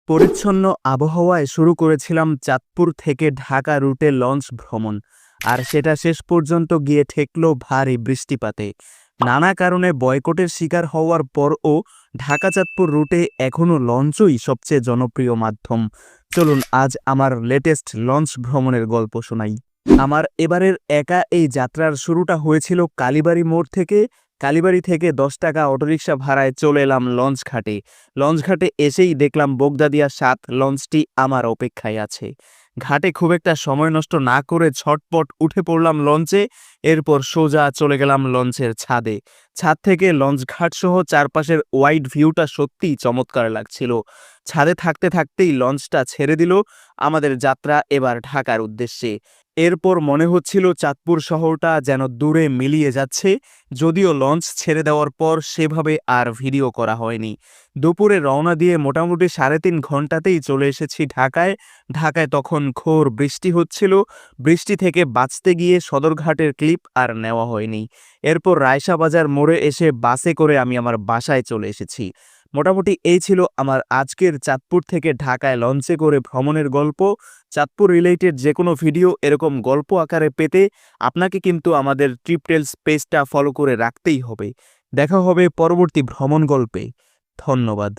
পরিচ্ছন্ন আবহাওয়ায় শুরু করেছিলাম চাঁদপুর থেকে ঢাকা রুটে লঞ্চ ভ্রমণ, আর সেটা শেষ পর্যন্ত গিয়ে ঠেকল ভারী বৃষ্টিপাতে। নানা কারণে বয়কটের শিকার হওয়ার পরও ঢাকা চাঁদপুর রুটে এখনও লঞ্চই সবচেয়ে জনপ্রিয় মাধ্যম। চলুন আজ আমার লেটেস্ট লঞ্চ ভ্রমণের গল্প শোনাই। আমার এবারের একা এই যাত্রার শুরুটা হয়েছিল কালীবাড়ি মোড় থেকে। কালীবাড়ি থেকে ১০ টাকা অটোরিকশা ভাড়ায় চলে এলাম লঞ্চ ঘাটে। লঞ্চ ঘাটে এসেই দেখলাম বোগদাদিয়া ৭ লঞ্চটি আমার অপেক্ষায় আছে। ঘাটে খুব একটা সময় নষ্ট না করে ঝটপট উঠে পড়লাম লঞ্চে। এরপর সোজা চলে গেলাম লঞ্চের ছাদে। ছাদ থেকে লঞ্চ ঘাটসহ চারপাশের ওয়াইড ভিউটা সত্যিই চমৎকার লাগছিল। ছাদে থাকতে থাকতেই লঞ্চটা ছেড়ে দিল। আমাদের যাত্রা এবার ঢাকার উদ্দেশ্যে। এরপর মনে হচ্ছিল চাঁদপুর শহরটা যেন দূরে মিলিয়ে যাচ্ছে, যদিও লঞ্চ ছেড়ে দেওয়ার পর সেভাবে আর ভিডিও করা হয়নি। দুপুরে রওনা দিয়ে মোটামুটি ৩.৫ ঘন্টাতেই চলে এসেছি ঢাকায়। ঢাকায় তখন ঘোর বৃষ্টি হচ্ছিল। বৃষ্টি থেকে বাঁচতে গিয়ে সদরঘাটের ক্লিপ আর নেওয়া হয়নি। এরপর রায়শাবাজার মোড়ে এসে বাসে করে আমি আমার বাসায় চলে এসেছি। মোটামুটি এই ছিল আমার আজকের চাঁদপুর থেকে ঢাকায় লঞ্চে করে ভ্রমণের গল্প। চাঁদপুর রিলেটেড যে কোনো ভিডিও এরকম গল্প আকারে পেতে আপনাকে কিন্তু আমাদের ট্রিপ টেলস পেজটা ফলো করে রাখতেই হবে। দেখা হবে পরবর্তী ভ্রমণ গল্পে। ধন্যবাদ।